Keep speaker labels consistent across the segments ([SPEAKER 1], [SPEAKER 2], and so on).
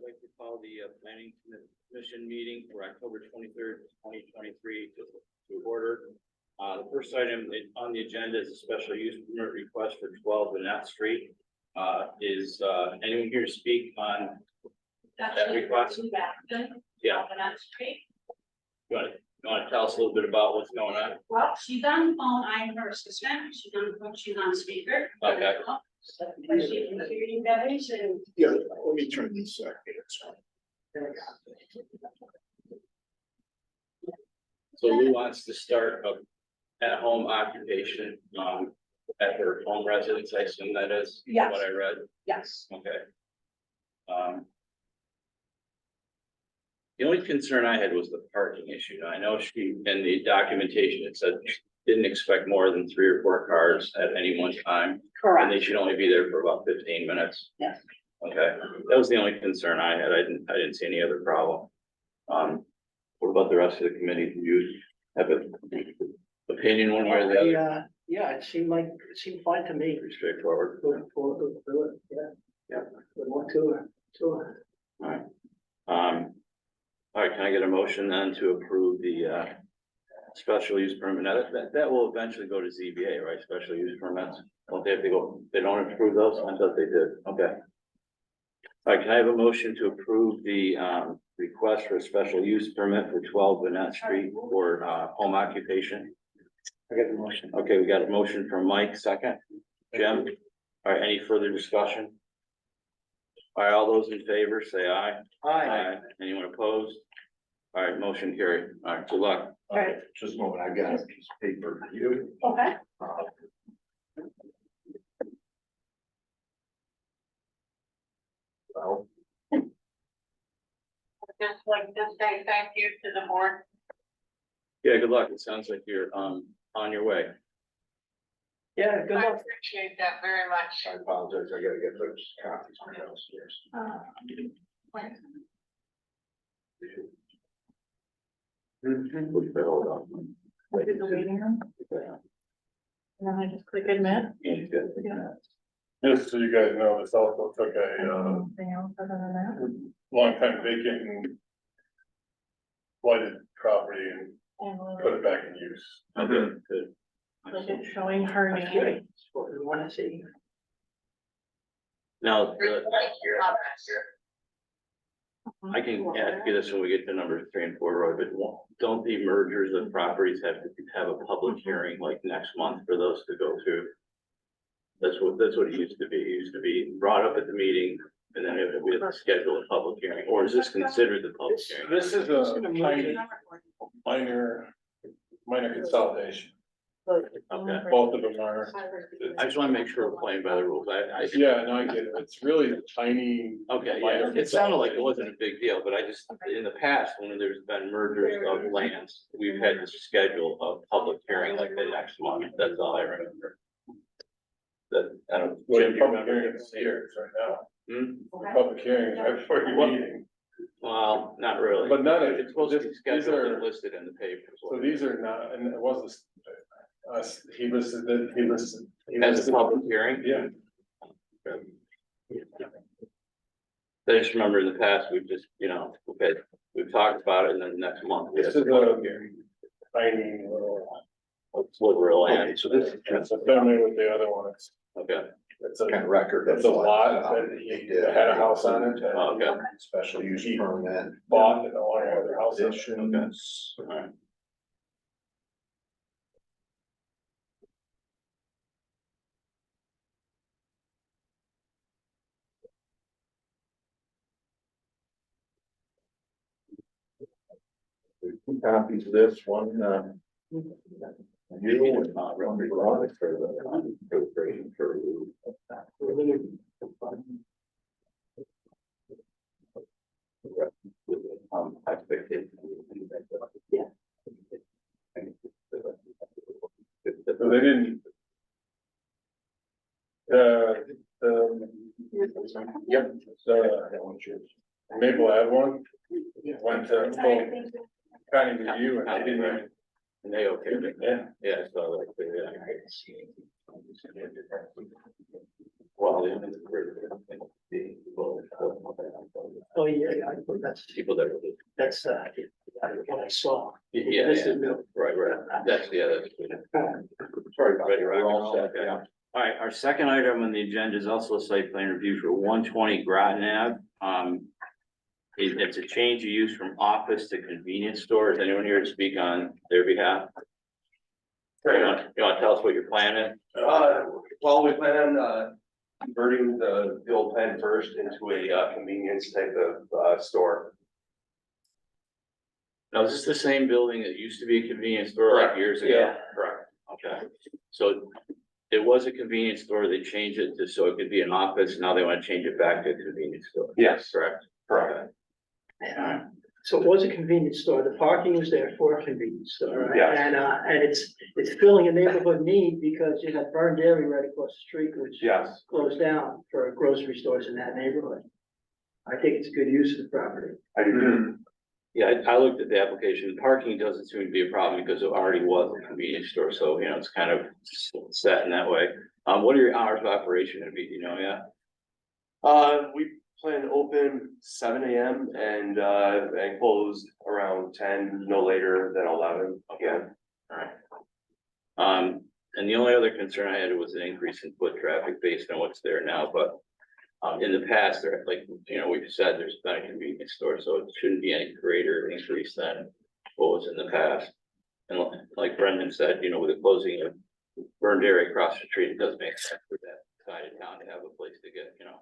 [SPEAKER 1] like to call the planning commission meeting for October 23rd, 2023 to order. The first item on the agenda is a special use permit request for 12 Annette Street. Is anyone here to speak on that request? Yeah. You want to tell us a little bit about what's going on?
[SPEAKER 2] Well, she's on the phone, I'm her assistant, she's on the phone, she's on speaker.
[SPEAKER 1] Okay.
[SPEAKER 2] She can hear you guys and.
[SPEAKER 3] Yeah, let me turn these.
[SPEAKER 1] So Lou wants to start at home occupation at her home residence, I assume that is
[SPEAKER 2] Yes.
[SPEAKER 1] what I read.
[SPEAKER 2] Yes.
[SPEAKER 1] Okay. The only concern I had was the parking issue. Now, I know she, in the documentation, it said she didn't expect more than 3 or 4 cars at any one time, and
[SPEAKER 2] Correct.
[SPEAKER 1] they should only be there for about 15 minutes.
[SPEAKER 2] Yes.
[SPEAKER 1] Okay, that was the only concern I had. I didn't see any other problem. What about the rest of the committee? Do you have an opinion one way or the other?
[SPEAKER 4] Yeah, it seemed fine to me.
[SPEAKER 1] Pretty straightforward.
[SPEAKER 4] Yeah. More to it.
[SPEAKER 1] All right, can I get a motion then to approve the special use permit? Now, that will eventually go to ZBA, right? Special use permits. Don't they have to go, they don't approve those? I thought they did. Okay. All right, can I have a motion to approve the request for a special use permit for 12 Annette Street for home occupation?
[SPEAKER 4] I got the motion.
[SPEAKER 1] Okay, we got a motion from Mike, second. Jim? All right, any further discussion? All right, all those in favor, say aye.
[SPEAKER 4] Aye.
[SPEAKER 1] Anyone opposed? All right, motion carried. All right, good luck.
[SPEAKER 2] Right.
[SPEAKER 3] Just a moment, I got a piece of paper for you.
[SPEAKER 2] Okay.
[SPEAKER 3] Well,
[SPEAKER 5] Just like to say thank you to the board.
[SPEAKER 1] Yeah, good luck. It sounds like you're on your way.
[SPEAKER 4] Yeah, good
[SPEAKER 5] I
[SPEAKER 4] luck.
[SPEAKER 5] appreciate that very much.
[SPEAKER 3] I apologize, I gotta get those copies from downstairs.
[SPEAKER 1] Hold on.
[SPEAKER 2] Look at the waiting room. And then I just click admit.
[SPEAKER 1] Yeah, good.
[SPEAKER 6] Just so you guys know, this also took a
[SPEAKER 2] Anything else other than that?
[SPEAKER 6] long time vacant and flooded property and
[SPEAKER 2] And
[SPEAKER 6] put it back in use.
[SPEAKER 1] Okay, good.
[SPEAKER 2] look at showing her
[SPEAKER 4] That's
[SPEAKER 2] name.
[SPEAKER 4] good. That's what we want to see.
[SPEAKER 1] Now,
[SPEAKER 5] Thank you.
[SPEAKER 1] I can ask you this when we get to number 3 and 4, Roy, but don't the mergers of properties have to have a public hearing like next month for those to go through? That's what it used to be. It used to be brought up at the meeting and then we have to schedule a public hearing, or is this considered the public hearing?
[SPEAKER 6] This is a minor consolidation.
[SPEAKER 1] Okay.
[SPEAKER 6] Both of them are,
[SPEAKER 1] I just want to make sure we're playing by the rules.
[SPEAKER 6] yeah, no, I get it. It's really tiny.
[SPEAKER 1] Okay, yeah, it sounded like it wasn't a big deal, but I just, in the past, when there's been mergers of lands, we've had to schedule a public hearing like the next month. That's all I remember. That, I don't.
[SPEAKER 6] Well,
[SPEAKER 1] Jim,
[SPEAKER 6] the
[SPEAKER 1] you
[SPEAKER 6] public
[SPEAKER 1] remember?
[SPEAKER 6] hearing is here right now.
[SPEAKER 1] Hmm?
[SPEAKER 6] The public hearing is right before your meeting.
[SPEAKER 1] Well, not really.
[SPEAKER 6] But none of
[SPEAKER 1] It's supposed to be
[SPEAKER 6] these
[SPEAKER 1] scheduled
[SPEAKER 6] are-
[SPEAKER 1] and listed in the paper.
[SPEAKER 6] So these are not, and it wasn't us, he listed.
[SPEAKER 1] As a public hearing?
[SPEAKER 6] Yeah.
[SPEAKER 1] I just remember in the past, we've just, we've talked about it and then next month. we have
[SPEAKER 6] This is
[SPEAKER 1] a public
[SPEAKER 6] a
[SPEAKER 1] hearing.
[SPEAKER 6] tiny little,
[SPEAKER 1] Sliver of land.
[SPEAKER 3] Okay, so this is
[SPEAKER 6] it's a family with the other one,
[SPEAKER 1] Okay,
[SPEAKER 6] it's a,
[SPEAKER 3] kind of record.
[SPEAKER 6] it's a lot that he had a house on it. that
[SPEAKER 1] Oh, okay.
[SPEAKER 3] Special use permit.
[SPEAKER 6] Bought and all the other houses.
[SPEAKER 3] Additions.
[SPEAKER 1] all right.
[SPEAKER 3] Two copies of this one, you and Robert for the preparation for.
[SPEAKER 1] Expectation.
[SPEAKER 2] Yeah.
[SPEAKER 6] So they didn't.
[SPEAKER 3] Yep.
[SPEAKER 6] The Maple Ave one went to full county review and they didn't even.
[SPEAKER 1] And they okayed it.
[SPEAKER 6] Yeah.
[SPEAKER 1] Yeah, so like, well,
[SPEAKER 4] Oh, yeah, I think
[SPEAKER 1] people that were,
[SPEAKER 4] that's, what I saw.
[SPEAKER 1] yeah,
[SPEAKER 4] This
[SPEAKER 1] yeah,
[SPEAKER 4] is new.
[SPEAKER 1] right, that's, yeah, that's.
[SPEAKER 3] Sorry about
[SPEAKER 1] Ready,
[SPEAKER 3] that,
[SPEAKER 1] rock
[SPEAKER 3] we're
[SPEAKER 1] and
[SPEAKER 3] all
[SPEAKER 1] roll,
[SPEAKER 3] set,
[SPEAKER 1] okay.
[SPEAKER 3] yeah.
[SPEAKER 1] All right, our second item on the agenda is also a site plan review for 120 Groton Ave. It's a change of use from office to convenience store. Is anyone here to speak on their behalf? You want to tell us what your plan is?
[SPEAKER 7] Well, we plan on, converting the old plan first into a, convenience type of, store.
[SPEAKER 1] Now, is this the same building that used to be a convenience store like
[SPEAKER 7] Correct.
[SPEAKER 1] years ago?
[SPEAKER 7] Yeah, correct.
[SPEAKER 1] Okay, so it was a convenience store. They changed it to, so it could be an office. Now they want to change it back to a convenience store.
[SPEAKER 7] Yes.
[SPEAKER 1] Correct.
[SPEAKER 7] Correct.
[SPEAKER 4] So it was a convenience store, the parking was there for a convenience store, right?
[SPEAKER 7] Yes.
[SPEAKER 4] And it's filling a neighborhood need because you got Burn Dairy right across the street, which
[SPEAKER 7] Yes.
[SPEAKER 4] closed down for grocery stores in that neighborhood. I think it's a good use of the property.
[SPEAKER 7] I do.
[SPEAKER 1] Yeah, I looked at the application. Parking doesn't seem to be a problem because it already was a convenience store, so, you know, it's kind of set in that way. What are your hours of operation gonna be, do you know, yeah?
[SPEAKER 7] We plan to open 7 a.m. and close around 10, no later than 11.
[SPEAKER 1] Okay. Alright. And the only other concern I had was an increase in foot traffic based on what's there now, but. In the past, there, like, you know, we've said there's been a convenience store, so it shouldn't be any greater increase than what was in the past. And like Brendan said, you know, with the closing of Burn Dairy across the street, it does make sense for that side of town to have a place to get, you know,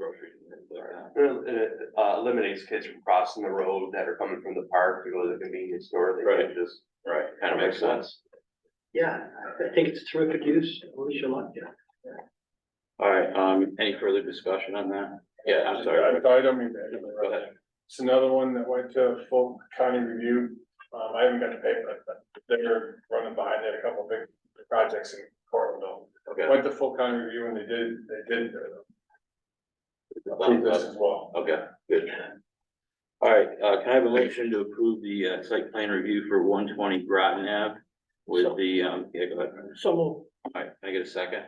[SPEAKER 1] groceries and things like that.
[SPEAKER 7] It eliminates kids from crossing the road that are coming from the park to go to the convenience store. They
[SPEAKER 1] Right.
[SPEAKER 7] can just.
[SPEAKER 1] Right, kind of makes sense.
[SPEAKER 4] Yeah, I think it's a terrific use, we should like it.
[SPEAKER 1] All right, any further discussion on that? Yeah, I'm sorry.
[SPEAKER 6] Item,
[SPEAKER 1] Go ahead.
[SPEAKER 6] it's another one that went to full county review. I haven't got the paper, but they're running behind. They had a couple of big projects in Cortlandville.
[SPEAKER 1] Okay.
[SPEAKER 6] Went to full county review and they did approve this as well.
[SPEAKER 1] Okay, good. All right, can I have a motion to approve the site plan review for 120 Groton Ave with the, yeah, go ahead.
[SPEAKER 4] So,
[SPEAKER 1] All right, can I get a second?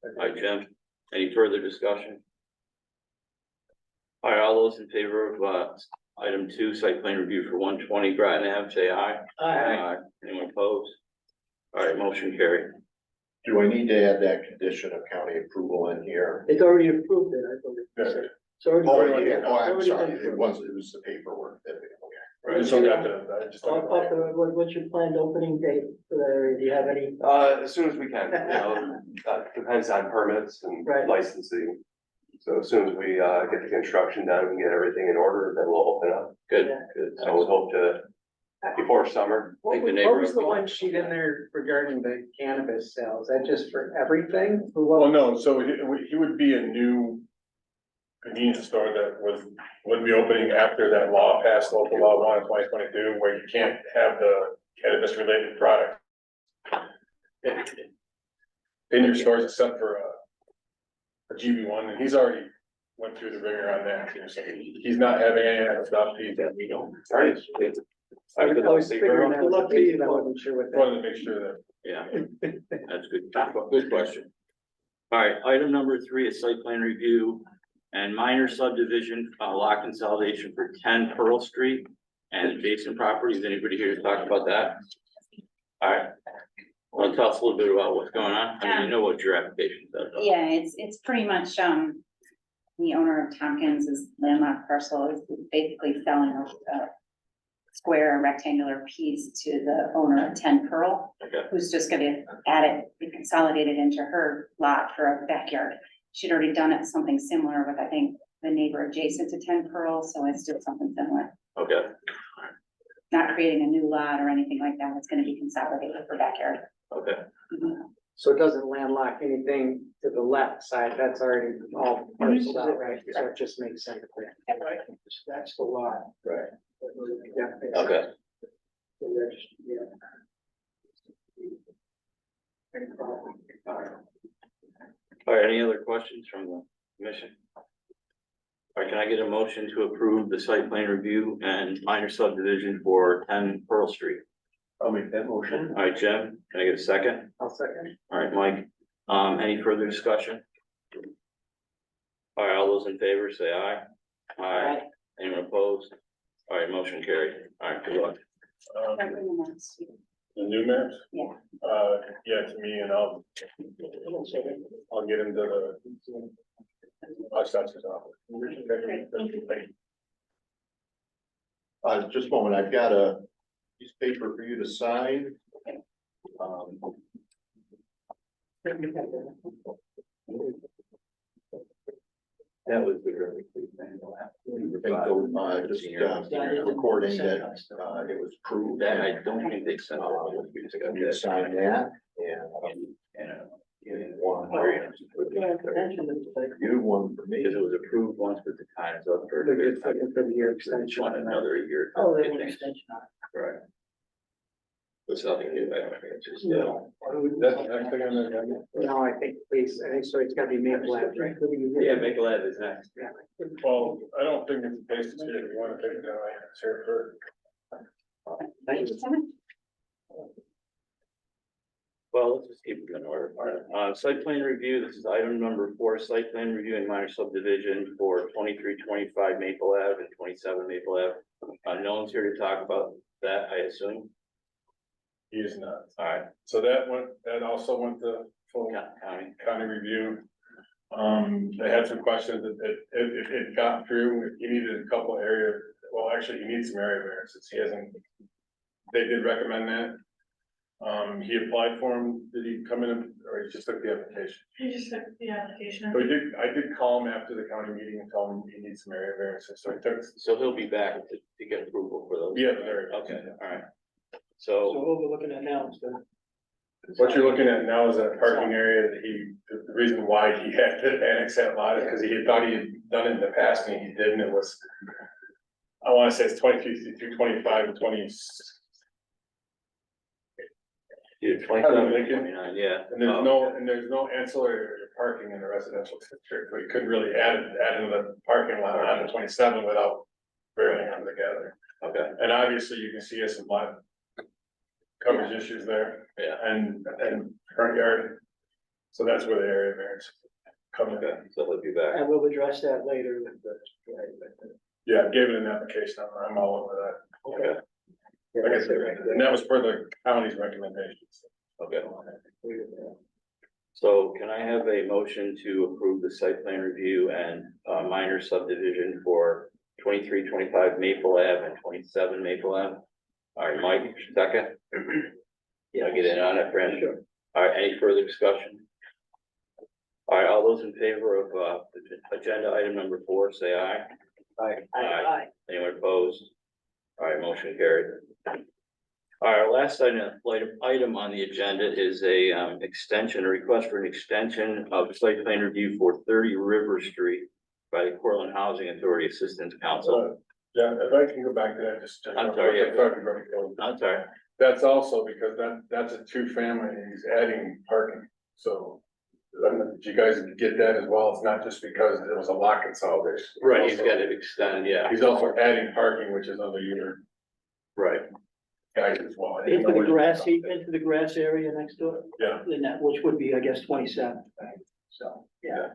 [SPEAKER 1] All right, Jim, any further discussion? All right, all those in favor of, item 2, site plan review for 120 Groton Ave, say aye. Anyone opposed? All right, motion carried.
[SPEAKER 3] Do I need to add that condition of county approval in here?
[SPEAKER 4] it's already approved it, I believe.
[SPEAKER 6] Yeah.
[SPEAKER 4] It's already.
[SPEAKER 3] Oh, yeah, I'm
[SPEAKER 4] already
[SPEAKER 3] sorry,
[SPEAKER 4] been
[SPEAKER 3] it
[SPEAKER 4] approved.
[SPEAKER 3] was the paperwork that, okay.
[SPEAKER 6] I just don't got I just don't.
[SPEAKER 4] What's your planned opening date for that area? Do you have any?
[SPEAKER 7] As soon as we can, you know, depends on permits and
[SPEAKER 4] Right.
[SPEAKER 7] licensing. So as soon as we, get the construction done and get everything in order, then we'll open up.
[SPEAKER 1] Good,
[SPEAKER 4] Yeah.
[SPEAKER 1] good.
[SPEAKER 7] So we hope to, before summer.
[SPEAKER 1] Think the
[SPEAKER 8] What was
[SPEAKER 1] neighborhood-
[SPEAKER 8] the one sheet in there regarding the cannabis sales? Is that just for everything? Or
[SPEAKER 6] Well,
[SPEAKER 8] what?
[SPEAKER 6] no, so he would be a new convenience store that would be opening after that law passed, local law 1/2022, where you can't have the cannabis related product in your stores except for a GB1, and he's already went through the ringer on that, too, so he's not having any of that stuff, he's
[SPEAKER 1] We don't.
[SPEAKER 7] All right.
[SPEAKER 8] I was figuring that was the
[SPEAKER 4] Lucky you.
[SPEAKER 8] case, but I wasn't sure what that.
[SPEAKER 6] wanted to make sure that.
[SPEAKER 1] Yeah, that's good. Good question. All right, item number 3 is site plan review and minor subdivision, lot consolidation for 10 Pearl Street and adjacent properties. Anybody here to talk about that? All right. Want to tell us a little bit about what's going on? I mean, you know what your application says.
[SPEAKER 9] Yeah, it's pretty much, the owner of Tompkins' landlocked parcel is basically selling a square rectangular piece to the owner of 10 Pearl,
[SPEAKER 1] Okay.
[SPEAKER 9] who's just gonna add it, consolidate it into her lot for a backyard. She'd already done it, something similar with, I think, the neighbor adjacent to 10 Pearl, so it's just something similar.
[SPEAKER 1] Okay,
[SPEAKER 9] Not creating a new lot or anything like that, it's gonna be consolidated for backyard.
[SPEAKER 1] okay.
[SPEAKER 9] Mhm.
[SPEAKER 8] So it doesn't landlock anything to the left side, that's already all parceled out, right? So it just makes sense.
[SPEAKER 4] That's the lot.
[SPEAKER 1] Right.
[SPEAKER 4] Yeah.
[SPEAKER 1] Okay.
[SPEAKER 4] Yeah.
[SPEAKER 1] All right, any other questions from the commission? All right, can I get a motion to approve the site plan review and minor subdivision for 10 Pearl Street?
[SPEAKER 3] I'll make that motion.
[SPEAKER 1] All right, Jim, can I get a second?
[SPEAKER 8] I'll second.
[SPEAKER 1] All right, Mike, any further discussion? All right, all those in favor, say aye. Aye. Anyone opposed? All right, motion carried. All right, good luck.
[SPEAKER 6] The new maps?
[SPEAKER 9] Yeah.
[SPEAKER 6] Yeah, to me, and I'll get into the. Assessor's office. Thank you.
[SPEAKER 3] Just a moment, I've got a piece of paper for you to sign.
[SPEAKER 1] That was the really big thing.
[SPEAKER 3] Just recording that, it was approved.
[SPEAKER 1] That I don't think they sent out.
[SPEAKER 3] You sign that, and one. You, one for me.
[SPEAKER 1] Because it was approved once, but the time is up for.
[SPEAKER 8] They're just looking for the year extension.
[SPEAKER 1] Want another year.
[SPEAKER 4] Oh, they want an extension on it.
[SPEAKER 1] Right. There's nothing new, I think, it's just,
[SPEAKER 6] That's the next thing on the agenda.
[SPEAKER 8] No, I think so. It's gotta be Maple Ave, right?
[SPEAKER 1] yeah, make a lab is next.
[SPEAKER 6] Well, I don't think it's based here, if you wanna take it down, it's here for.
[SPEAKER 8] Thank you.
[SPEAKER 1] Well, let's just keep it in order. Site plan review, this is item number 4, site plan review and minor subdivision for 2325 Maple Ave and 27 Maple Ave. No one's here to talk about that, I assume.
[SPEAKER 6] He is not.
[SPEAKER 1] All right,
[SPEAKER 6] So that also went to full county review. They had some questions that it got through, he needed a couple areas, well, actually, he needs some area variances, he hasn't. They did recommend that. He applied for him, did he come in, or he just took the application?
[SPEAKER 2] You just took the application.
[SPEAKER 6] So I did call him after the county meeting and told him he needs some area variances, so I took,
[SPEAKER 1] so he'll be back to get approval for those.
[SPEAKER 6] yeah, there.
[SPEAKER 1] Okay, all right.
[SPEAKER 4] So
[SPEAKER 1] So,
[SPEAKER 4] what we're looking at now is the.
[SPEAKER 6] What you're looking at now is that parking area that the reason why he had to annex that lot is because he had thought he had done it in the past and he didn't, it was. I wanna say it's 23 through 25 and 20.
[SPEAKER 1] yeah, 27, 29, yeah.
[SPEAKER 6] And there's no ancillary parking in the residential district, so you couldn't really add in the parking lot on the 27 without barreling them together.
[SPEAKER 1] Okay,
[SPEAKER 6] And obviously you can see us some lot coverage issues there
[SPEAKER 1] yeah,
[SPEAKER 6] and front yard. So that's where the area variance come in.
[SPEAKER 1] okay, so he'll be back.
[SPEAKER 4] And we'll address that later with the.
[SPEAKER 6] Yeah, I gave it an application, I'm all over that.
[SPEAKER 1] Okay,
[SPEAKER 6] Like I said, and that was per the county's recommendations.
[SPEAKER 1] okay. So can I have a motion to approve the site plan review and minor subdivision for 2325 Maple Ave and 27 Maple Ave? All right, Mike, second. Yeah, get in on it, Brandon.
[SPEAKER 4] Sure.
[SPEAKER 1] All right, any further discussion? All right, all those in favor of agenda item number 4, say aye. Aye. Anyone opposed? All right, motion carried. All right, our last item on the agenda is a extension, a request for an extension of site plan review for 30 River Street by the Portland Housing Authority Assistance Council.
[SPEAKER 6] Yeah, if I can go back to that, just.
[SPEAKER 1] I'm sorry, yeah. I'm sorry.
[SPEAKER 6] That's also because that's a 2-family, and he's adding parking, so. Did you guys get that as well? It's not just because it was a lot consolidation.
[SPEAKER 1] Right, he's got to extend, yeah.
[SPEAKER 6] He's also adding parking, which is under your
[SPEAKER 1] Right,
[SPEAKER 6] guys as well.
[SPEAKER 4] Into the grass area next door,
[SPEAKER 6] Yeah,
[SPEAKER 4] and that, which would be, I guess, 27, right? So, yeah. Has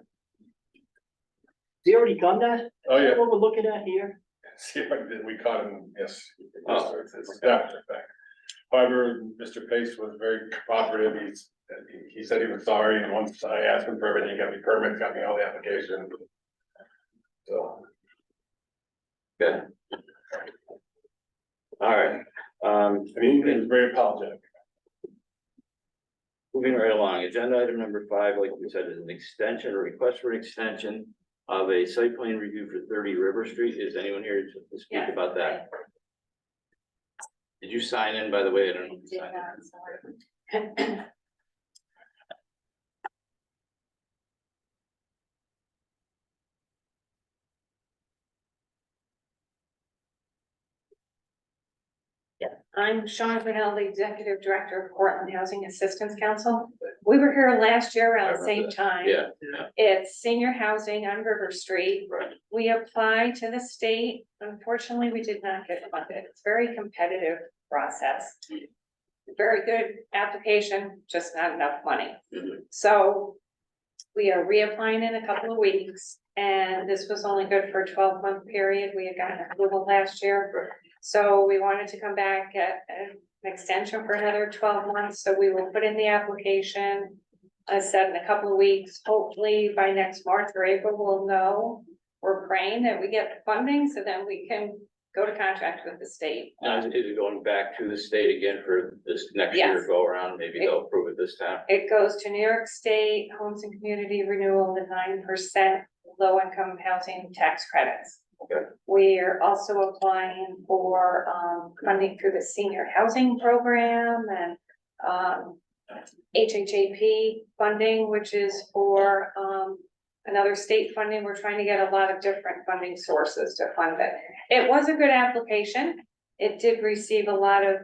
[SPEAKER 4] he already done that?
[SPEAKER 6] oh,
[SPEAKER 4] Is
[SPEAKER 6] yeah.
[SPEAKER 4] that what we're looking at here?
[SPEAKER 6] See if I did, we caught him, yes.
[SPEAKER 1] Oh.
[SPEAKER 6] It's after the fact. However, Mr. Pace was very cooperative, he said he was sorry, and once I asked him for everything, he got me permits, got me all the applications. So,
[SPEAKER 1] good. All right,
[SPEAKER 6] and he was very apologetic.
[SPEAKER 1] moving right along, agenda item number 5, like we said, is an extension, a request for an extension of a site plan review for 30 River Street. Is anyone here to speak
[SPEAKER 9] Yeah.
[SPEAKER 1] about that? Did you sign in, by the way? I don't know. if you
[SPEAKER 9] Did
[SPEAKER 1] signed in.
[SPEAKER 9] not, sorry.
[SPEAKER 10] I'm Sean Brunel, the Executive Director of Portland Housing Assistance Council. We were here last year
[SPEAKER 1] I
[SPEAKER 10] around the same
[SPEAKER 1] remember
[SPEAKER 10] time.
[SPEAKER 1] Yeah,
[SPEAKER 10] It's senior housing on River Street.
[SPEAKER 1] right,
[SPEAKER 10] We applied to the state. Unfortunately, we did not get funded. It's a very competitive process. Very good application, just not enough money.
[SPEAKER 1] Mhm.
[SPEAKER 10] So We are reapplying in a couple of weeks, and this was only good for a 12-month period. We had gotten approval last year. So we wanted to come back at an extension for another 12 months, so we will put in the application. I said in a couple of weeks, hopefully by next March or April, we'll know. We're praying that we get the funding, so then we can go to contract with the state.
[SPEAKER 1] Now, is it going back to the state again for this next year
[SPEAKER 10] Yes.
[SPEAKER 1] go around? Maybe they'll approve it this time.
[SPEAKER 10] It goes to New York State Homes and Community Renewal, the 9% low-income housing tax credits.
[SPEAKER 1] Okay.
[SPEAKER 10] We're also applying for funding through the senior housing program and HHAP funding, which is for another state funding. We're trying to get a lot of different funding sources to fund it. It was a good application. It did receive a lot of,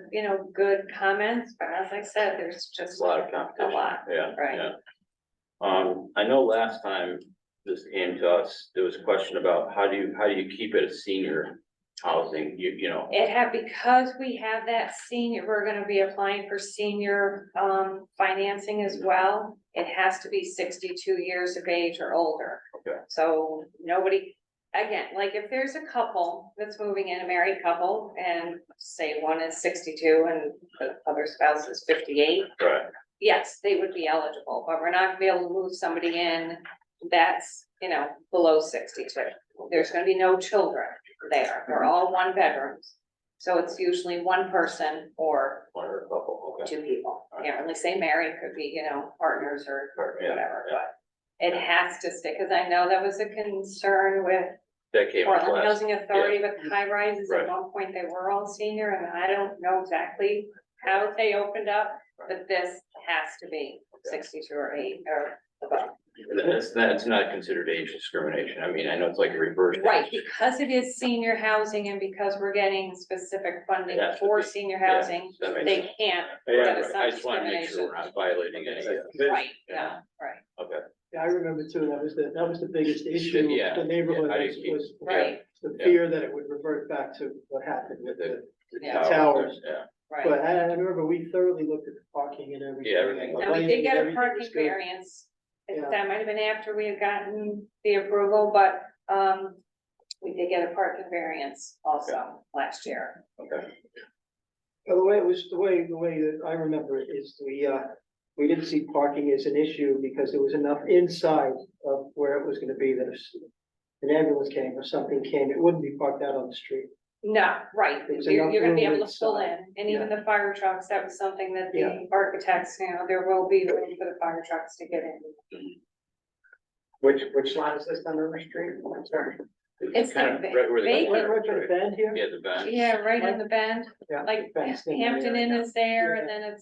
[SPEAKER 10] good comments, but as I said, there's just
[SPEAKER 1] A lot of competition.
[SPEAKER 10] A lot,
[SPEAKER 1] Yeah.
[SPEAKER 10] right.
[SPEAKER 1] Yeah. I know last time this came to us, there was a question about how do you keep it a senior housing, you know?
[SPEAKER 10] Because we have that senior, we're gonna be applying for senior financing as well. It has to be 62 years of age or older.
[SPEAKER 1] Okay.
[SPEAKER 10] So nobody, again, like if there's a couple that's moving in, a married couple, and say one is 62 and the other spouse is 58.
[SPEAKER 1] Right.
[SPEAKER 10] Yes, they would be eligible, but we're not gonna be able to move somebody in that's, below 62. There's gonna be no children there. They're all one bedrooms. So it's usually one person or
[SPEAKER 1] One or a couple, okay.
[SPEAKER 10] two people. Yeah, when they say married, could be, partners or
[SPEAKER 1] Yeah,
[SPEAKER 10] whatever,
[SPEAKER 1] yeah.
[SPEAKER 10] but it has to stay, because I know that was a concern with
[SPEAKER 1] That came up
[SPEAKER 10] Portland
[SPEAKER 1] last.
[SPEAKER 10] Housing Authority with high rises. At
[SPEAKER 1] Right.
[SPEAKER 10] one point, they were all senior, and I don't know exactly how they opened up, but this has to be 62 or 8 or above.
[SPEAKER 1] That's not considered age discrimination. I mean, I know it's like a reverse.
[SPEAKER 10] Right, because it is senior housing and because we're getting specific funding
[SPEAKER 1] It has to
[SPEAKER 10] for
[SPEAKER 1] be.
[SPEAKER 10] senior
[SPEAKER 1] Yeah,
[SPEAKER 10] housing,
[SPEAKER 1] that makes
[SPEAKER 10] they
[SPEAKER 1] sense.
[SPEAKER 10] can't.
[SPEAKER 1] Yeah,
[SPEAKER 10] that
[SPEAKER 1] right.
[SPEAKER 10] it's not
[SPEAKER 1] I just wanna make sure we're not violating any.
[SPEAKER 10] Right, yeah, right,
[SPEAKER 1] Okay.
[SPEAKER 4] Yeah, I remember too, that was the biggest issue.
[SPEAKER 1] Yeah,
[SPEAKER 4] The neighborhood
[SPEAKER 1] yeah, how do you
[SPEAKER 4] was
[SPEAKER 10] right,
[SPEAKER 4] the fear that it would revert back to what happened with the
[SPEAKER 10] Yeah.
[SPEAKER 4] towers.
[SPEAKER 1] Yeah,
[SPEAKER 10] right.
[SPEAKER 4] But I remember we thoroughly looked at the parking and everything.
[SPEAKER 1] Yeah, everything.
[SPEAKER 10] And we did get a
[SPEAKER 4] Everything was
[SPEAKER 10] parking
[SPEAKER 4] good.
[SPEAKER 10] variance.
[SPEAKER 4] Yeah.
[SPEAKER 10] That might have been after we had gotten the approval, but, we did get a parking variance also last year.
[SPEAKER 1] okay.
[SPEAKER 4] Well, the way it was, the way that I remember it is we didn't see parking as an issue because there was enough inside of where it was gonna be that if an ambulance came or something came, it wouldn't be parked out on the street.
[SPEAKER 10] No, right,
[SPEAKER 4] There was
[SPEAKER 10] you're
[SPEAKER 4] enough
[SPEAKER 10] gonna be
[SPEAKER 4] room
[SPEAKER 10] able to pull in,
[SPEAKER 4] inside.
[SPEAKER 10] and even the fire trucks, that was something that
[SPEAKER 4] Yeah.
[SPEAKER 10] the architects, there will be room for the fire trucks to get in.
[SPEAKER 8] Which line is this on River Street? I'm sorry.
[SPEAKER 10] It's
[SPEAKER 1] kind of
[SPEAKER 10] the
[SPEAKER 1] right where the-
[SPEAKER 10] vacant.
[SPEAKER 4] Right by the bend here?
[SPEAKER 1] Yeah, the bench.
[SPEAKER 10] Yeah, right in the bend,
[SPEAKER 4] Yeah,
[SPEAKER 10] like
[SPEAKER 4] fenced in
[SPEAKER 10] Hampton
[SPEAKER 4] area.
[SPEAKER 10] Inn is there, and
[SPEAKER 4] Yeah.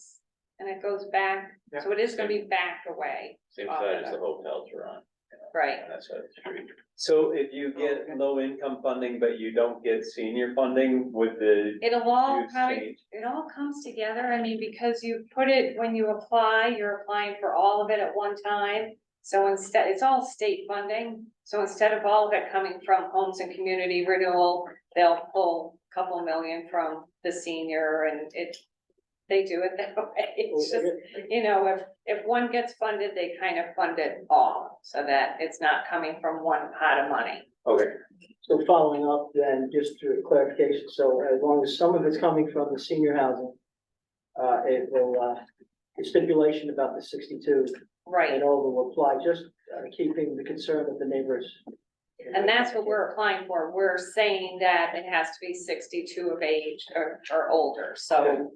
[SPEAKER 10] then it goes back, so it is gonna be back away,
[SPEAKER 1] Same side as the hotels are on.
[SPEAKER 10] right?
[SPEAKER 1] On that side of the street.
[SPEAKER 3] So if you get low income funding, but you don't get senior funding, would the
[SPEAKER 10] It'll all
[SPEAKER 3] use
[SPEAKER 10] probably,
[SPEAKER 3] change?
[SPEAKER 10] it all comes together, I mean, because you put it, when you apply, you're applying for all of it at one time. So instead, it's all state funding, so instead of all of it coming from homes and community renewal, they'll pull a couple million from the senior and they do it that way. It's just, if one gets funded, they kind of fund it all, so that it's not coming from one pot of money.
[SPEAKER 3] Okay.
[SPEAKER 4] So following up then, just through clarification, so as long as some of it's coming from the senior housing, it will, the stipulation about the 62
[SPEAKER 10] Right,
[SPEAKER 4] and all will apply, just keeping the concern of the neighbors.
[SPEAKER 10] and that's what we're applying for, we're saying that it has to be 62 of age or older, so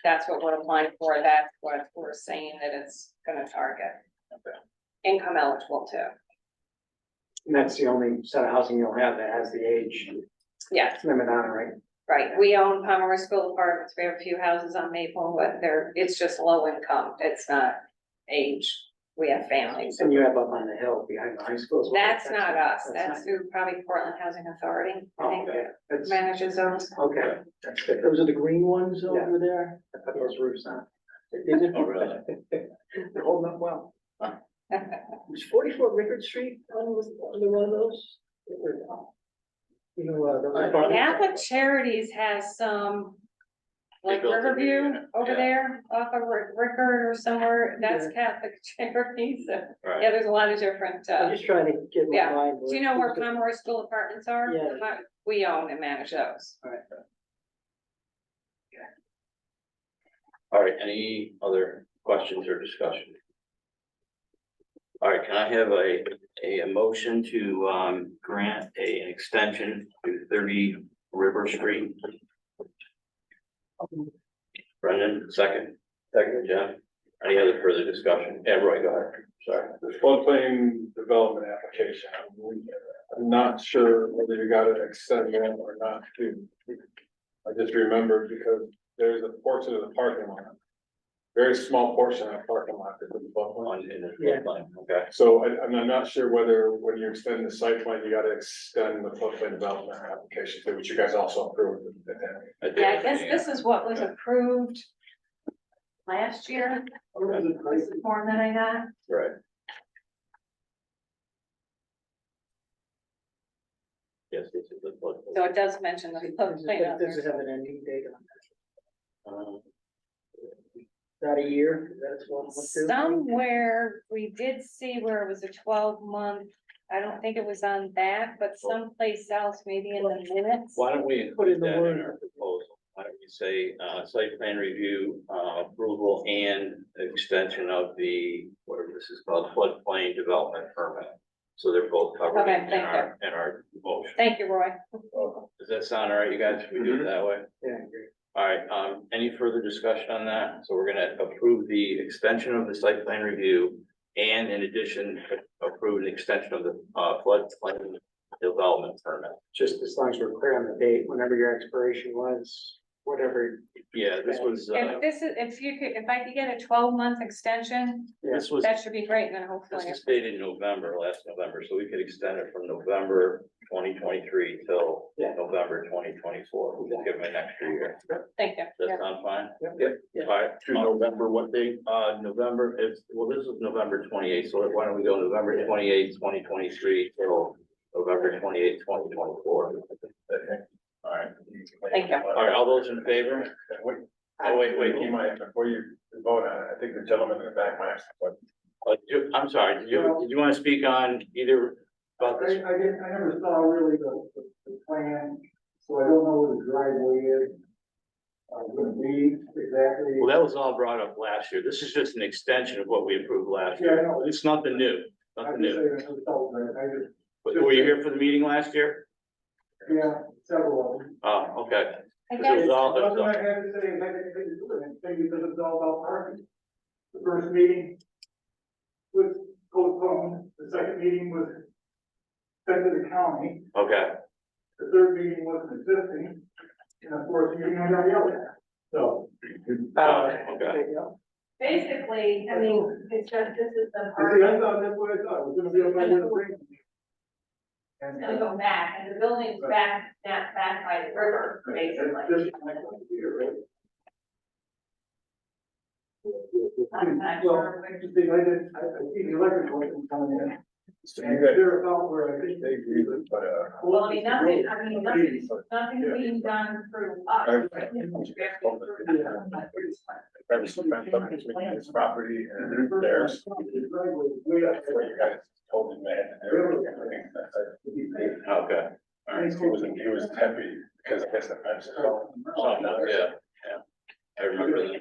[SPEAKER 10] that's what we're applying for, that's what we're saying that it's gonna target. Income eligible too,
[SPEAKER 8] And that's the only set of housing you'll have that has the age
[SPEAKER 10] yes.
[SPEAKER 8] limit on it, right?
[SPEAKER 10] Right, we own Pomeroy School Apartments, we have a few houses on Maple, but it's just low income, it's not age, we have families.
[SPEAKER 8] And you have up on the hill behind the high school as well.
[SPEAKER 10] That's not us, that's
[SPEAKER 8] not-
[SPEAKER 10] through probably Portland Housing Authority, I think,
[SPEAKER 8] Okay, that's,
[SPEAKER 10] manages those.
[SPEAKER 8] okay, that's good.
[SPEAKER 4] Those are the green ones
[SPEAKER 8] Yeah.
[SPEAKER 4] over there?
[SPEAKER 8] I put those roofs on.
[SPEAKER 4] Is it?
[SPEAKER 1] Oh, really?
[SPEAKER 8] They're holding up well.
[SPEAKER 4] Was 44 Rickard Street on one of those? Those apartments?
[SPEAKER 10] Catholic Charities has some like
[SPEAKER 1] built a new
[SPEAKER 10] Riverview
[SPEAKER 1] unit,
[SPEAKER 10] over
[SPEAKER 1] yeah.
[SPEAKER 10] there, off of Rickard or somewhere, that's Catholic Cherokee, so, yeah,
[SPEAKER 1] Right,
[SPEAKER 10] there's a lot of different,
[SPEAKER 4] I'm just trying to get my
[SPEAKER 10] yeah.
[SPEAKER 4] mind.
[SPEAKER 10] Do you know where Pomeroy School Apartments are?
[SPEAKER 4] Yeah.
[SPEAKER 10] We own and manage those.
[SPEAKER 1] all right, any other questions or discussion? All right, can I have a motion to, grant an extension to 30 River Street? Brendan, second. Second, Jeff. Any other further discussion? Yeah, Roy, go ahead. Sorry.
[SPEAKER 6] The floodplain development application, I'm not sure whether you gotta extend that or not. I just remembered because there's a portion of the parking lot, very small portion of the parking lot that's in the floodplain.
[SPEAKER 1] On in the
[SPEAKER 4] Yeah.
[SPEAKER 1] floodplain, okay.
[SPEAKER 6] So I'm not sure whether when you extend the site plan, you gotta extend the floodplain development application, too, which you guys also approved at that.
[SPEAKER 10] Yeah, I guess this is what was approved last year, was the form that I got.
[SPEAKER 1] Right. Yes, this is the floodplain.
[SPEAKER 10] So it does mention the floodplain out
[SPEAKER 4] Does it
[SPEAKER 10] there.
[SPEAKER 4] have an ending date on
[SPEAKER 1] Um,
[SPEAKER 4] that? A year? That's one.
[SPEAKER 10] Somewhere, we did see where it was a 12-month, I don't think it was on that, but someplace else, maybe in the minutes.
[SPEAKER 1] Why don't we
[SPEAKER 4] Put in
[SPEAKER 1] include
[SPEAKER 4] the
[SPEAKER 1] that in
[SPEAKER 4] word.
[SPEAKER 1] our proposal? Why don't we say, site plan review, approval and extension of the, whatever this is called, floodplain development permit? So they're both covered
[SPEAKER 10] Okay,
[SPEAKER 1] in
[SPEAKER 10] thank
[SPEAKER 1] our motion.
[SPEAKER 10] Thank you, Roy.
[SPEAKER 1] Does that sound all right, you guys? If we do it that way?
[SPEAKER 4] Yeah, I agree.
[SPEAKER 1] All right, any further discussion on that? So we're gonna approve the extension of the site plan review and in addition, approve an extension of the, floodplain development permit.
[SPEAKER 8] Just as long as we're clear on the date, whenever your expiration was, whatever.
[SPEAKER 1] Yeah, this was,
[SPEAKER 10] If this is, if I could get a 12-month extension,
[SPEAKER 1] this was,
[SPEAKER 10] that should be great, and then
[SPEAKER 1] this
[SPEAKER 10] hopefully.
[SPEAKER 1] was dated in November, last November, so we could extend it from November 2023 till November 2024. We can give them an extra year.
[SPEAKER 10] Thank you.
[SPEAKER 1] Does that sound fine?
[SPEAKER 4] Yep.
[SPEAKER 1] All right.
[SPEAKER 6] To November, what date?
[SPEAKER 1] November, well, this is November 28th, so why don't we go November 28th, 2023 till November 28th, 2024. All right.
[SPEAKER 10] Thank you.
[SPEAKER 1] All right, all those in favor?
[SPEAKER 6] Wait,
[SPEAKER 1] Oh, wait,
[SPEAKER 6] you might, before you vote on it, I think the gentleman in the back might ask a question.
[SPEAKER 1] I'm sorry, did you want to speak on either about this?
[SPEAKER 11] I never saw really the plan, so I don't know where the driveway is. Gonna be exactly.
[SPEAKER 1] Well, that was all brought up last year. This is just an extension of what we approved last
[SPEAKER 11] Yeah, I
[SPEAKER 1] year.
[SPEAKER 11] know.
[SPEAKER 1] It's nothing new,
[SPEAKER 11] I
[SPEAKER 1] nothing
[SPEAKER 11] just
[SPEAKER 1] new.
[SPEAKER 11] say I never saw that, I just,
[SPEAKER 1] But were you here for the meeting last year?
[SPEAKER 11] yeah, several of them.
[SPEAKER 1] Oh, okay.
[SPEAKER 10] I
[SPEAKER 1] It
[SPEAKER 10] guess,
[SPEAKER 1] was all, it was
[SPEAKER 11] Nothing
[SPEAKER 1] all-
[SPEAKER 11] I had to say, had anything to do with anything, because it's all about parking. The first meeting was postponed, the second meeting was sent to the county,
[SPEAKER 1] okay.
[SPEAKER 11] the third meeting wasn't existing, and the fourth meeting I got yelled at. So,
[SPEAKER 1] Okay.
[SPEAKER 10] basically, I mean, it's just, this is the
[SPEAKER 11] I
[SPEAKER 10] part.
[SPEAKER 11] see, I thought that's what I thought, it was gonna be able to bring.
[SPEAKER 10] It's gonna go back, and the building's back by the river, basically. I'm not
[SPEAKER 11] Well,
[SPEAKER 10] sure.
[SPEAKER 11] I see the electrical one coming in.
[SPEAKER 6] So
[SPEAKER 11] And
[SPEAKER 6] you guys,
[SPEAKER 11] they're about where I think
[SPEAKER 6] they agree with, but,
[SPEAKER 10] Well, I mean, nothing's being done through us.
[SPEAKER 6] I've spent up between this property and theirs. What you guys told him they had to do.
[SPEAKER 1] Okay.
[SPEAKER 6] All right, so he was happy because I guess the fence is all.
[SPEAKER 1] Oh, no, yeah. I remember that.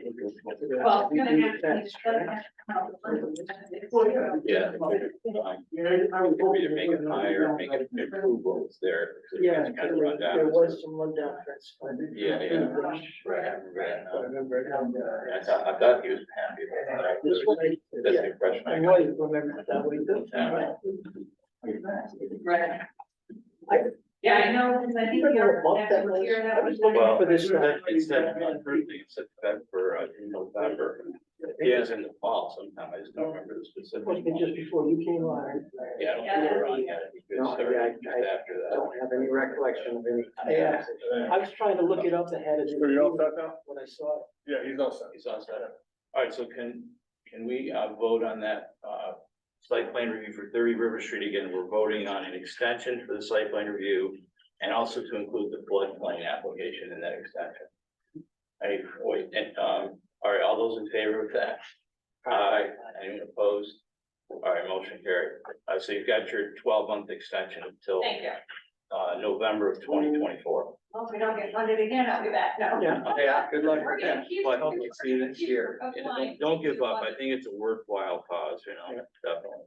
[SPEAKER 10] Well, it's gonna have to, it's gonna have to come.
[SPEAKER 1] Yeah. Maybe to make it higher, make it improvements there. so it
[SPEAKER 4] Yeah,
[SPEAKER 1] gets kind of run down.
[SPEAKER 4] there was some rundown fence.
[SPEAKER 1] Yeah, yeah. Right, I remember that. I thought he was happy about that.
[SPEAKER 4] This one,
[SPEAKER 1] That's the
[SPEAKER 4] yeah,
[SPEAKER 1] impression I
[SPEAKER 4] I
[SPEAKER 1] got.
[SPEAKER 4] know you remember that way too.
[SPEAKER 1] Yeah.
[SPEAKER 10] Right. Yeah, I know, because I think you're, that was here, that was.
[SPEAKER 1] Well,
[SPEAKER 4] For this one.
[SPEAKER 1] it said on Thursday, it said for in November. Yeah, it's in the fall sometime. I just don't remember the specific.
[SPEAKER 4] Must have been just before you came on.
[SPEAKER 1] Yeah, I don't think we were on yet. It
[SPEAKER 8] No,
[SPEAKER 1] started
[SPEAKER 8] I
[SPEAKER 1] just after that.
[SPEAKER 8] don't have any recollection of any.
[SPEAKER 4] Yeah, I was trying to look it up ahead of
[SPEAKER 6] So you're all set now?
[SPEAKER 4] when I saw it.
[SPEAKER 6] Yeah, he's all set.
[SPEAKER 1] He's on set. All right, so can we vote on that site plan review for 30 River Street again? We're voting on an extension for the site plan review and also to include the floodplain application in that extension. wait, and, all right, all those in favor of that? Aye. Anyone opposed? All right, motion carried. So you've got your 12-month extension until,
[SPEAKER 10] Thank you.
[SPEAKER 1] November of 2024.
[SPEAKER 10] Well, if we don't get funded again, I'll be back, no.
[SPEAKER 3] Yeah, good luck
[SPEAKER 10] We're
[SPEAKER 3] with
[SPEAKER 10] gonna
[SPEAKER 3] that.
[SPEAKER 10] keep-
[SPEAKER 3] Well, I hope we'll see you this year.
[SPEAKER 1] Yeah, don't give up. I think it's a worthwhile cause, you know, definitely.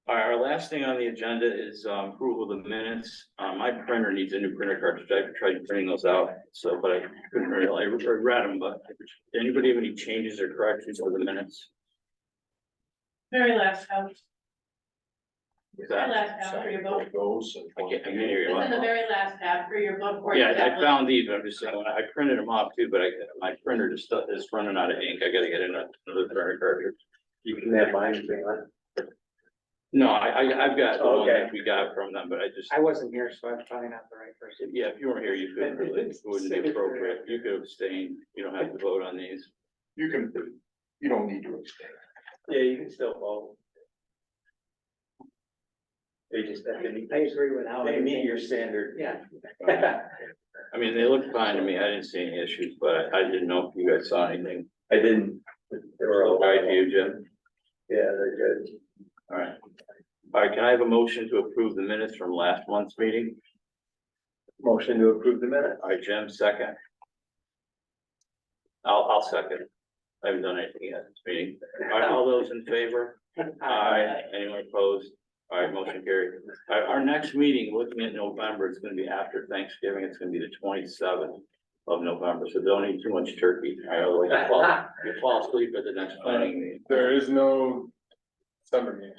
[SPEAKER 1] All right, our last thing on the agenda is approval of the minutes. My printer needs a new printer cartridge. I tried printing those out, so, but I couldn't really, I read them, but did anybody have any changes or corrections to the minutes?
[SPEAKER 2] Very last house,
[SPEAKER 1] Is
[SPEAKER 2] very
[SPEAKER 1] that,
[SPEAKER 2] last house for your book.
[SPEAKER 1] I can't hear you.
[SPEAKER 2] It's in the very last half for your book. where you
[SPEAKER 1] Yeah, I
[SPEAKER 2] got-
[SPEAKER 1] found these, but I'm just saying, I printed them off too, but my printer just is running out of ink. I gotta get another printer cartridge.
[SPEAKER 3] You can have mine, Leon.
[SPEAKER 1] No, I've got the one
[SPEAKER 3] Okay.
[SPEAKER 1] that we got from them, but I just,
[SPEAKER 8] I wasn't here, so I'm probably not the right person.
[SPEAKER 1] yeah, if you weren't here, you couldn't really, it wouldn't be appropriate. You could abstain. You don't have to vote on these.
[SPEAKER 6] You can, you don't need to abstain.
[SPEAKER 3] Yeah, you can still vote. They just have to meet,
[SPEAKER 8] I agree with how.
[SPEAKER 3] they meet your standard.
[SPEAKER 8] Yeah.
[SPEAKER 1] I mean, they looked fine to me. I didn't see any issues, but I didn't know if you guys saw anything.
[SPEAKER 3] I didn't. They were all
[SPEAKER 1] All right, to you, Jim.
[SPEAKER 3] Yeah, they're good.
[SPEAKER 1] All right. All right, can I have a motion to approve the minutes from last month's meeting?
[SPEAKER 3] Motion to approve the minutes.
[SPEAKER 1] All right, Jim, second. I'll second. I haven't done anything yet this meeting. All right, all those in favor? Aye. Anyone opposed? All right, motion carried. Our next meeting, looking at November, it's gonna be after Thanksgiving. It's gonna be the 27th of November, so don't eat too much turkey. I know, like, you fall asleep at the next planning meeting.
[SPEAKER 6] There is no summer meeting.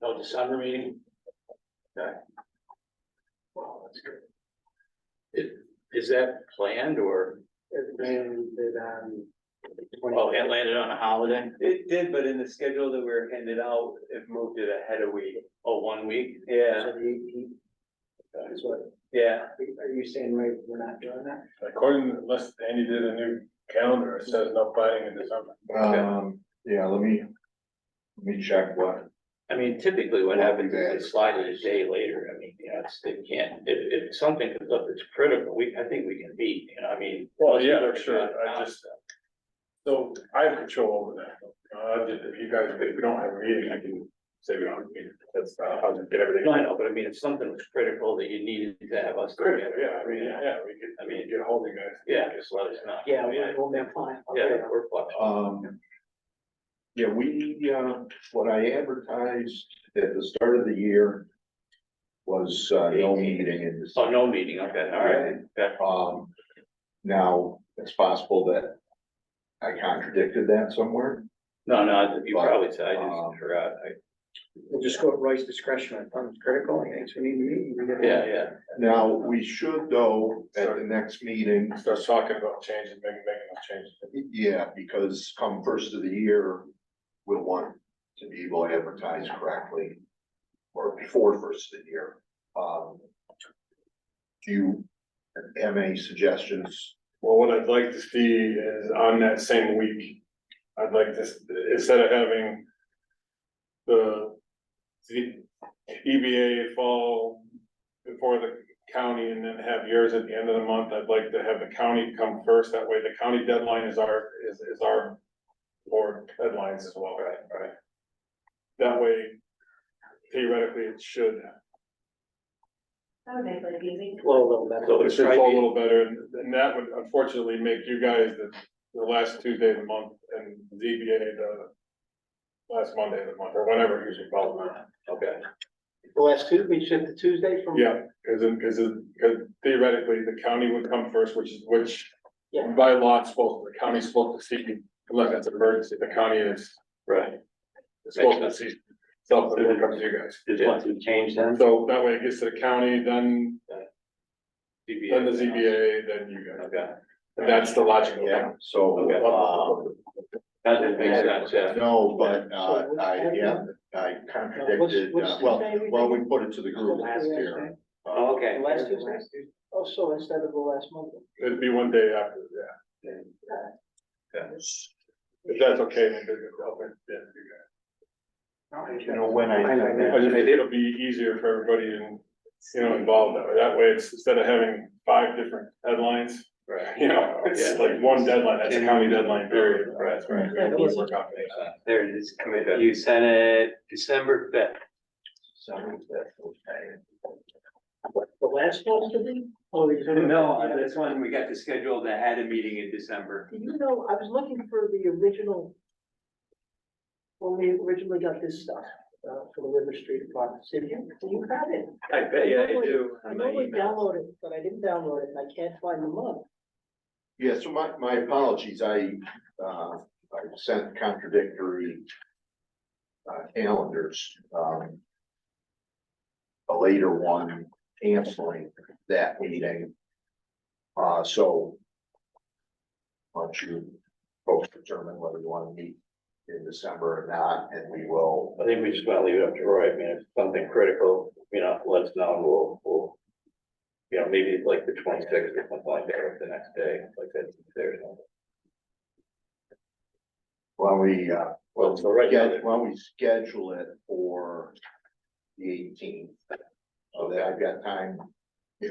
[SPEAKER 1] No December meeting? Okay. Wow, that's good. Is that planned or, oh, it landed on a holiday?
[SPEAKER 3] It did, but in the schedule that we were handed out, it moved it ahead a week.
[SPEAKER 1] Oh, 1 week?
[SPEAKER 3] Yeah,
[SPEAKER 8] Is what,
[SPEAKER 3] yeah.
[SPEAKER 8] are you saying, right, we're not doing that?
[SPEAKER 6] According, unless Andy did a new calendar, it says no planning in December.
[SPEAKER 12] Yeah, let me check what.
[SPEAKER 1] I mean, typically what happens is they slide it a day later. I mean, you know, they can't, if something comes up that's critical, I think we can meet, you know, I mean.
[SPEAKER 6] Well, yeah, sure, so I have control over that. If you guys, if we don't have a meeting, I can say we don't have a meeting. That's, I'll just get everything.
[SPEAKER 1] No, I know, but I mean, if something was critical that you needed to have us.
[SPEAKER 6] Critical, yeah, I mean, yeah, we could, I mean, get a hold of you guys.
[SPEAKER 1] Yeah, just let us know.
[SPEAKER 8] Yeah,
[SPEAKER 1] I mean,
[SPEAKER 8] we'll be fine.
[SPEAKER 1] Yeah, we're flexible.
[SPEAKER 12] Yeah, what I advertised at the start of the year was, no meeting in
[SPEAKER 1] Oh,
[SPEAKER 12] December.
[SPEAKER 1] no meeting, okay, all right. Okay.
[SPEAKER 12] Now, it's possible that I contradicted that somewhere.
[SPEAKER 1] No, you probably said, I just forgot.
[SPEAKER 8] We'll just go at Roy's discretion, if it's critical, I guess we need to meet. we get it.
[SPEAKER 1] Yeah.
[SPEAKER 12] Now, we should though, at the next meeting,
[SPEAKER 6] Starts talking about changes, making those changes.
[SPEAKER 12] yeah, because come first of the year, we'll want to be able to advertise correctly. Or before first of the year. Do you have any suggestions?
[SPEAKER 6] Well, what I'd like to see is on that same week, I'd like to, instead of having the EBA fall before the county and then have yours at the end of the month, I'd like to have the county come first. That way the county deadline is our board deadlines as well. Right. That way theoretically it should,
[SPEAKER 2] That would make life easy.
[SPEAKER 8] Flow a little better.
[SPEAKER 1] So
[SPEAKER 6] it
[SPEAKER 1] it's
[SPEAKER 6] should
[SPEAKER 1] try
[SPEAKER 6] flow a
[SPEAKER 1] to
[SPEAKER 6] little better, and that would unfortunately make you guys the last Tuesday of the month and ZBA the last Monday of the month, or whatever it usually falls on.
[SPEAKER 1] okay.
[SPEAKER 4] The last two, we shift to Tuesday from.
[SPEAKER 6] Yeah, because theoretically, the county would come first, which
[SPEAKER 4] Yeah.
[SPEAKER 6] by law, it's supposed, the county's supposed to see, unless it's an emergency, the county is
[SPEAKER 1] Right.
[SPEAKER 6] supposed to see. So it comes to you guys.
[SPEAKER 3] Did you want to change them?
[SPEAKER 6] So that way it gets to the county, then the ZBA, then you guys.
[SPEAKER 1] Okay.
[SPEAKER 6] And that's the logical.
[SPEAKER 12] Yeah, so,
[SPEAKER 1] That didn't make sense, yeah.
[SPEAKER 12] no, but, I contradicted,
[SPEAKER 4] What's
[SPEAKER 12] well,
[SPEAKER 4] Tuesday we
[SPEAKER 12] we
[SPEAKER 4] thinking?
[SPEAKER 12] put it to the group last year.
[SPEAKER 8] Oh, okay.
[SPEAKER 4] Last Tuesday? Oh, so instead of the last month.
[SPEAKER 6] It'd be one day after, yeah. If that's okay, then I'll put it in, you guys.
[SPEAKER 12] You know, when I.
[SPEAKER 6] I just think it'll be easier for everybody and, involved that way. That way it's, instead of having 5 different headlines,
[SPEAKER 1] Right.
[SPEAKER 6] You know, it's like one deadline, that's a county deadline period. That's right.
[SPEAKER 4] Yeah, that was-
[SPEAKER 3] There it is, committee, you sent it December 5th.
[SPEAKER 4] The last one to be? Oh,
[SPEAKER 3] No, this one, we got the schedule that had a meeting in December.
[SPEAKER 4] Do you know, I was looking for the original. When we originally got this stuff, for the River Street Apartment, do you have it?
[SPEAKER 3] I bet you I do.
[SPEAKER 4] I normally download it, but I didn't download it and I can't find the month.
[SPEAKER 12] Yeah, so my apologies, I sent contradictory calendars. A later one canceling that meeting. So why don't you folks determine whether you want to meet in December or not, and we will.
[SPEAKER 1] I think we just gotta leave it up to Roy. I mean, if something critical, let us know, and we'll. Maybe like the 26th or something like that, or the next day, like that, there's.
[SPEAKER 12] When we,
[SPEAKER 1] Well, so right now,
[SPEAKER 12] when we schedule it for the 18th. So that I've got time, to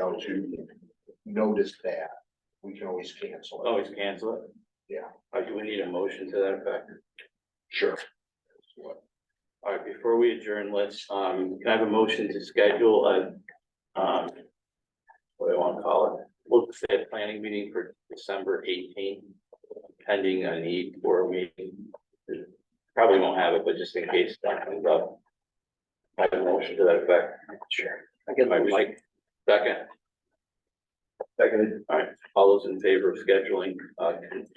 [SPEAKER 12] notice that, we can always cancel it.
[SPEAKER 1] always cancel it.
[SPEAKER 12] Yeah.
[SPEAKER 1] Do we need a motion to that effect?
[SPEAKER 12] Sure.
[SPEAKER 1] All right, before we adjourn, let's, can I have a motion to schedule what do I want to call it? We'll say a planning meeting for December 18th, pending a need for a meeting. Probably won't have it, but just in case that comes up. I have a motion to that effect. Sure.
[SPEAKER 4] I get
[SPEAKER 1] All right, Mike, second. Seconded. All right, all those in favor of scheduling,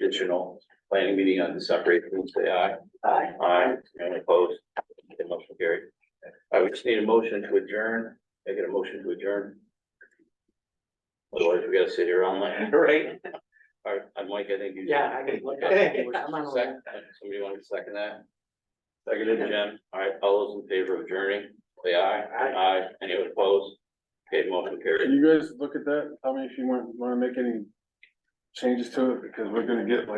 [SPEAKER 1] additional planning meeting on December 18th, say aye.
[SPEAKER 4] Aye.
[SPEAKER 1] Aye, any opposed? Okay, motion carried. I would just need a motion to adjourn. I get a motion to adjourn. Otherwise, we gotta sit here all night, right? All right, Mike, I think you.
[SPEAKER 8] Yeah, I can look at it. I'm on the
[SPEAKER 1] Second, somebody want to second that? Seconded, Jim. All right, all those in favor of adjourning, say aye. Aye. Any opposed? Okay, motion carried.
[SPEAKER 6] Can you guys look at that? Tell me if you want to make any changes to it, because we're gonna get like